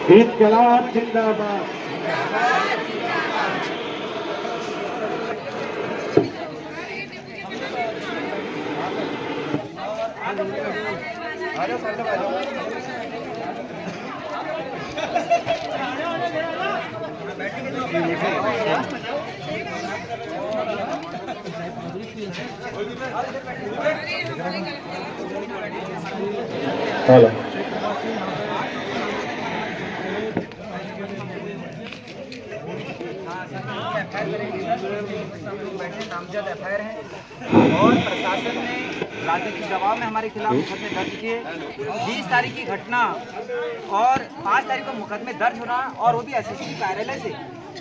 इनकलाब जिंदाबाद। हेलो नामजद एफआईआर है और प्रशासन ने राजनीतिक दबाव में हमारे खिलाफ मुकदमे दर्ज किए। 20 तारीख की घटना और 5 तारीख को मुकदमे दर्ज होना और वो भी एसएसपी कार्यालय से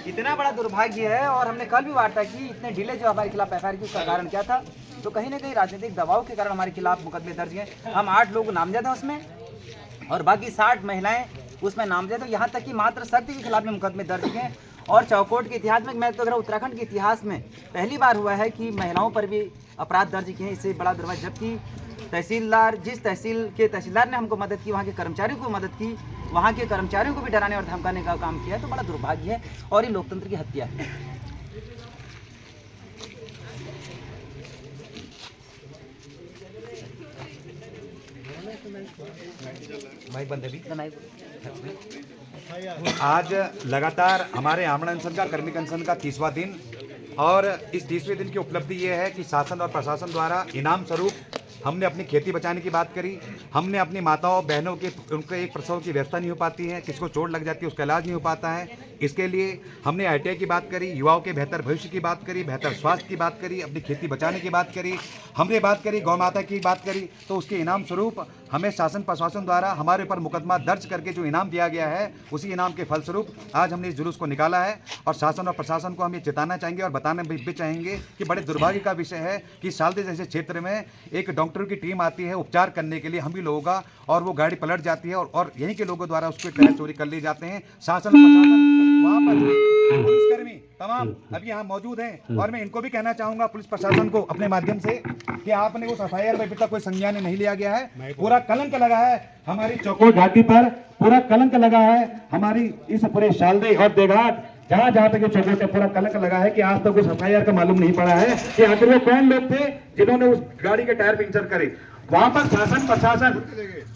इतना बड़ा दुर्भाग्य है। और हमने कल भी वार्ता की, इतने डिले जो हमारे खिलाफ एफआईआर की उसका कारण क्या था? तो कहीं ना कहीं राजनीतिक दबाव के कारण हमारे खिलाफ मुकदमे दर्ज हैं। हम 8 लोग नामजद हैं उसमें और बाकी 60 महिलाएं उसमें नामजद है। यहाँ तक कि मात्र शक्ति के खिलाफ में मुकदमे दर्ज हैं। और चौकोट के इतिहास में, मैं तो अगर उत्तराखंड के इतिहास में पहली बार हुआ है कि महिलाओं पर भी अपराध दर्ज किए हैं। इससे बड़ा दुर्भाग्य, जबकि तहसीलदार, जिस तहसील के तहसीलदार ने हमको मदद की, वहाँ के कर्मचारियों को मदद की, वहाँ के कर्मचारियों को भी डराने और धमकाने का काम किया, तो बड़ा दुर्भाग्य है और ये लोकतंत्र की हत्या है। आज लगातार हमारे आमरण अनशन का, कर्मिक अनशन का 30वां दिन, और इस 30वें दिन की उपलब्धि ये है कि शासन और प्रशासन द्वारा इनाम स्वरूप हमने अपनी खेती बचाने की बात करी। हमने अपनी माताओं बहनों के, उनके एक प्रसव की व्यवस्था नहीं हो पाती है, किसको चोट लग जाती है उसका इलाज नहीं हो पाता है, इसके लिए हमने आईटीआई की बात करी, युवाओं के बेहतर भविष्य की बात करी, बेहतर स्वास्थ्य की बात करी, अपनी खेती बचाने की बात करी, हमने बात करी गौ माता की बात करी। तो उसके इनाम स्वरूप हमें शासन प्रशासन द्वारा हमारे ऊपर मुकदमा दर्ज करके जो इनाम दिया गया है, उसी इनाम के फलस्वरूप आज हमने इस जुलूस को निकाला है। और शासन और प्रशासन को हम ये चेताना चाहेंगे और बताना भी चाहेंगे कि बड़े दुर्भाग्य का विषय है कि सालदे जैसे क्षेत्र में एक डॉक्टरों की टीम आती है उपचार करने के लिए हम भी लोगों का, और वो गाड़ी पलट जाती है और यहीं के लोगों द्वारा उसके टायर चोरी कर लिए जाते हैं। शासन प्रशासन, वहाँ पर पुलिसकर्मी तमाम अभी यहाँ मौजूद हैं, और मैं इनको भी कहना चाहूँगा पुलिस प्रशासन को अपने माध्यम से कि आपने उस एफआईआर में अभी तक कोई संज्ञान नहीं लिया गया है। पूरा कलंक लगा है हमारी चौकोट घाटी पर, पूरा कलंक लगा है हमारी इस पूरे शालदे और देघाट, जहाँ जहाँ तक चौकोट पे पूरा कलंक लगा है कि आज तक उस एफआईआर का मालूम नहीं पड़ा है कि आखिर वो कौन लोग थे जिन्होंने उस गाड़ी के टायर पंक्चर करे। वहां पर शासन प्रशासन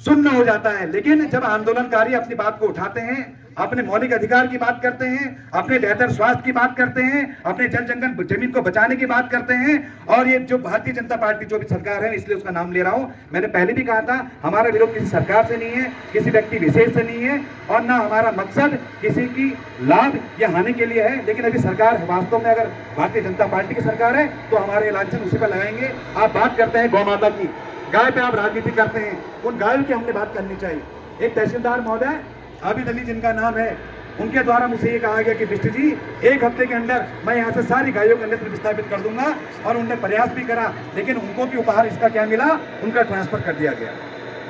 सुन्न हो जाता है, लेकिन जब आंदोलनकारी अपनी बात को उठाते हैं, अपने मौलिक अधिकार की बात करते हैं, अपने बेहतर स्वास्थ्य की बात करते हैं, अपने जल जंगल जमीन को बचाने की बात करते हैं, और ये जो भारतीय जनता पार्टी जो भी सरकार है, इसलिए उसका नाम ले रहा हूं, मैंने पहले भी कहा था हमारा विरोध किसी सरकार से नहीं है, किसी व्यक्ति विशेष से नहीं है, और ना हमारा मकसद किसी की लाभ या हानि के लिए है। लेकिन अभी सरकार वास्तव में अगर भारतीय जनता पार्टी की सरकार है तो हमारे लांछन उसी पर लगाएंगे। आप बात करते हैं गौ माता की, गाय पे आप राजनीति करते हैं, उन गायों की हमने बात करनी चाहिए। एक तहसीलदार महोदय आबिद अली जिनका नाम है, उनके द्वारा मुझे ये कहा गया कि बिष्ट जी 1 हफ्ते के अंदर मैं यहाँ से सारी गायों का नेत्र विस्थापित कर दूंगा, और उन्होंने प्रयास भी करा, लेकिन उनको भी उपहार इसका क्या मिला, उनका ट्रांसफर कर दिया गया।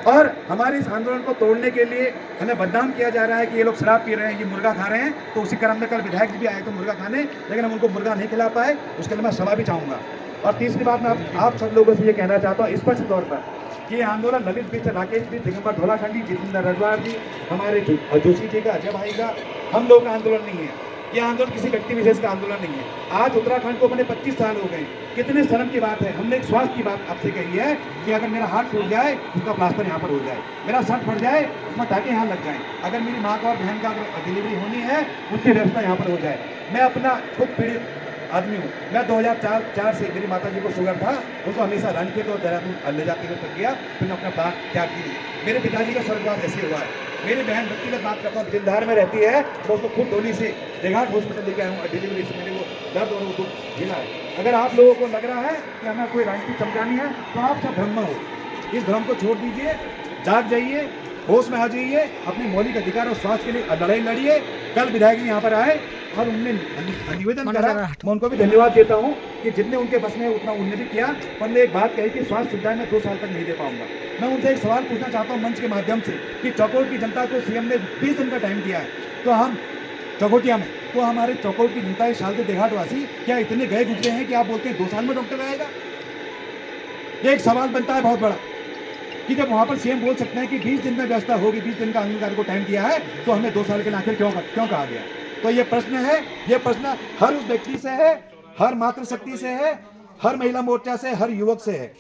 और हमारे इस आंदोलन को तोड़ने के लिए हमें बदनाम किया जा रहा है कि ये लोग शराब पी रहे हैं, ये मुर्गा खा रहे हैं। तो उसी क्रम में कल विधायक भी आए तो मुर्गा खाने, लेकिन हम उनको मुर्गा नहीं खिला पाए, उसके लिए मैं क्षमा भी चाहूँगा। और तीसरी बात मैं आप सब लोगों से ये कहना चाहता हूँ स्पष्ट तौर पर कि ये आंदोलन ललित बिष्ट, राकेश बिष्ट, दिगंबर ढोलाखंडी, जितेंद्र रजवार जी, हमारे जोशी जी का, अजय भाई का, हम लोग का आंदोलन नहीं है। ये आंदोलन किसी व्यक्ति विशेष का आंदोलन नहीं है। आज उत्तराखंड को बने 25 साल हो गए, कितने शर्म की बात है। हमने एक स्वास्थ्य की बात आपसे कही है कि अगर मेरा हाथ टूट जाए उसका प्लास्टर यहाँ पर हो जाए, मेरा सर फट जाए उसमें टाके यहाँ लग जाए, अगर मेरी माँ का और बहन का डिलीवरी होनी है उसकी व्यवस्था यहाँ पर हो जाए। मैं अपना खुद पीड़ित आदमी हूँ। मैं 2004 से मेरी माता जी को शुगर था, उनको हमेशा रणखेत और देहरादून ले जाते हुए तक गया, फिर मैं अपना प्राण त्याग की। मेरे पिताजी का स्वर्गवास ऐसे हुआ है। मेरी बहन व्यक्तिगत बात करता हूँ, जिंदार में रहती है, तो उसको खुद डोली से देघाट हॉस्पिटल लेके आया हूँ, डिलीवरी से मेरे को दर्द और दुख झेला है। अगर आप लोगों को लग रहा है कि हमें कोई राजनीति चमकानी है तो आप सब भ्रम हो, इस भ्रम को छोड़ दीजिए, जाग जाइए, होश में आ जाइए, अपने मौलिक अधिकार और स्वास्थ्य के लिए लड़ाई लड़िए। कल विधायक जी यहाँ पर आए और उनने निवेदन करा, मैं उनको भी धन्यवाद देता हूँ कि जितने उनके बस में उतना उन्होंने भी किया। उन्होंने एक बात कही कि स्वास्थ्य सुविधाएं मैं 2 साल तक नहीं दे पाऊंगा। मैं उनसे एक सवाल पूछना चाहता हूँ मंच के माध्यम से कि चौकोट की जनता को सीएम ने 20 दिन का टाइम दिया है, तो हम चौकोटिया में, तो हमारे चौकोट की जनता, शालदे देहाटवासी क्या इतने गए गुजरे हैं कि आप बोलते हैं 2 साल में डॉक्टर आएगा? ये एक सवाल बनता है बहुत बड़ा। कि जब वहां पर सीएम बोल सकते हैं कि 20 दिन में व्यवस्था होगी, 20 दिन का आंदोलन को टाइम दिया है, तो हमें 2 साल के लिए आखिर क्यों कहा गया? तो ये प्रश्न है, ये प्रश्न हर उस व्यक्ति से है, हर मातृशक्ति से है, हर महिला मोर्चा से, हर युवक से है,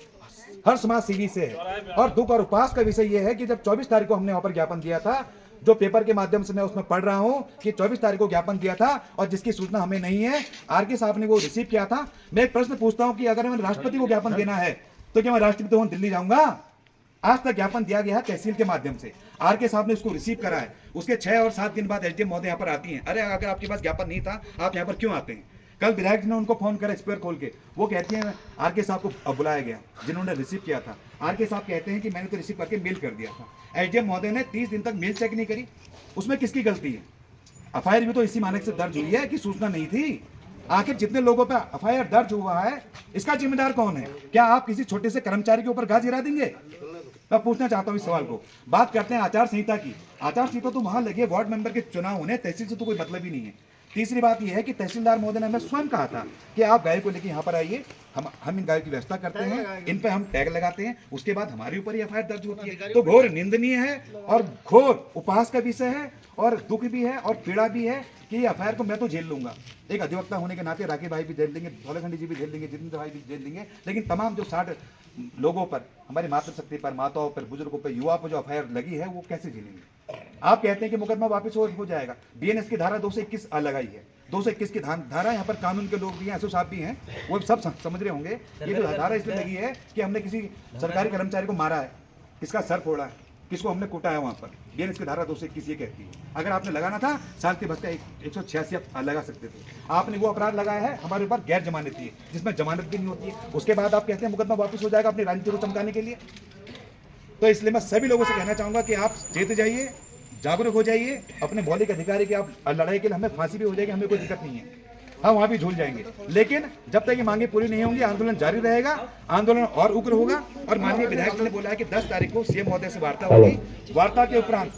हर समाज सेवी से है। और दुख और उपहास का विषय यह है कि जब 24 तारीख को हमने वहां पर ज्ञापन दिया था, जो पेपर के माध्यम से मैं उसमें पढ़ रहा हूं कि 24 तारीख को ज्ञापन दिया था और जिसकी सूचना हमें नहीं है, आरके साहब ने वो रिसीव किया था। मैं एक प्रश्न पूछता हूं कि अगर हमें राष्ट्रपति को ज्ञापन देना है तो क्या मैं राष्ट्रपति भवन दिल्ली जाऊंगा? आज तक ज्ञापन दिया गया है तहसील के माध्यम से, आरके साहब ने उसको रिसीव करा है। उसके 6 और 7 दिन बाद एसडीएम महोदय यहाँ पर आती हैं, अरे अगर आपके पास ज्ञापन नहीं था आप यहाँ पर क्यों आते हैं? कल विधायक जी ने उनको फोन करा स्पीकर खोल के, वो कहती हैं आरके साहब को बुलाया गया जिन्होंने रिसीव किया था। आरके साहब कहते हैं कि मैंने तो रिसीव करके मेल कर दिया था। एसडीएम महोदय ने 30 दिन तक मेल चेक नहीं करी, उसमें किसकी गलती है? एफआईआर भी तो इसी मानक से दर्ज हुई है कि सूचना नहीं थी। आखिर जितने लोगों पर एफआईआर दर्ज हुआ है, इसका जिम्मेदार कौन है? क्या आप किसी छोटे से कर्मचारी के ऊपर गाज गिरा देंगे? मैं पूछना चाहता हूं इस सवाल को। बात करते हैं आचार संहिता की। आचार संहिता तो वहां लगी है, वार्ड मेंबर के चुनाव होने, तहसील से तो कोई मतलब ही नहीं है। तीसरी बात यह है कि तहसीलदार महोदय ने हमें स्वयं कहा था कि आप गाय को लेकर यहाँ पर आइए, हम इन गायों की व्यवस्था करते हैं, इन पे हम टैग लगाते हैं, उसके बाद हमारे ऊपर ही एफआईआर दर्ज होती है। तो घोर निंदनीय है और घोर उपहास का विषय है और दुख भी है और पीड़ा भी है कि एफआईआर को मैं तो झेल लूंगा। एक अधिवक्ता होने के नाते राकेश भाई भी झेल लेंगे, धौलाखंडी जी भी झेल लेंगे, जितेंद्र भाई भी झेल लेंगे, लेकिन तमाम जो 60 लोगों पर, हमारी मातृशक्ति पर, माताओं पर, बुजुर्गों पर, युवा पर जो एफआईआर लगी है वो कैसे झेलेंगे? आप कहते हैं कि मुकदमा वापस हो जाएगा। बीएनएस की धारा 221 लगाई है, 221 की धारा, यहाँ पर कानून के लोग भी हैं, एसओ साहब भी हैं, वो सब समझ रहे होंगे। ये जो धारा इसलिए लगी है कि हमने किसी सरकारी कर्मचारी को मारा है, किसका सर फोड़ा है, किसको हमने कूटा है वहाँ पर। बीएनएस की धारा 221 ये कहती है। अगर आपने लगाना था साल के बस का 186 आप लगा सकते थे। आपने वो अपराध लगाया है हमारे ऊपर गैर जमानती है, जिसमें जमानत भी नहीं होती है। उसके बाद आप कहते हैं मुकदमा वापस हो जाएगा अपनी राजनीति को चमकाने के लिए। तो इसलिए मैं सभी लोगों से कहना चाहूंगा कि आप चेत जाइए, जागरूक हो जाइए अपने मौलिक अधिकारी की। आप लड़ाई के लिए, हमें फांसी भी हो जाएगी, हमें कोई दिक्कत नहीं है, हम वहां भी झूल जाएंगे, लेकिन जब तक ये मांगे पूरी नहीं होंगी आंदोलन जारी रहेगा, आंदोलन और उग्र होगा। और माननीय विधायक ने बोला है कि 10 तारीख को सीएम महोदय से वार्ता होगी। वार्ता के उपरांत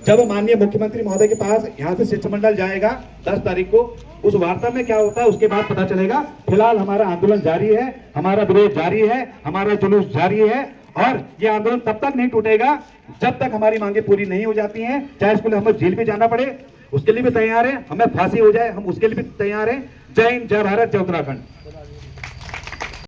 जब माननीय मुख्यमंत्री महोदय के पास यहाँ से शिष्टमंडल जाएगा 10 तारीख को, उस वार्ता में क्या होता है उसके बाद पता चलेगा। फिलहाल हमारा आंदोलन जारी है, हमारा विरोध जारी है, हमारा जुलूस जारी है और ये आंदोलन तब तक नहीं टूटेगा जब तक हमारी मांगे पूरी नहीं हो जाती हैं। चाहे इसके लिए हमें जेल भी जाना पड़े, उसके लिए भी तैयार है, हमें फांसी हो जाए हम उसके लिए भी तैयार हैं। जय हिंद, जय भारत, जय उत्तराखंड।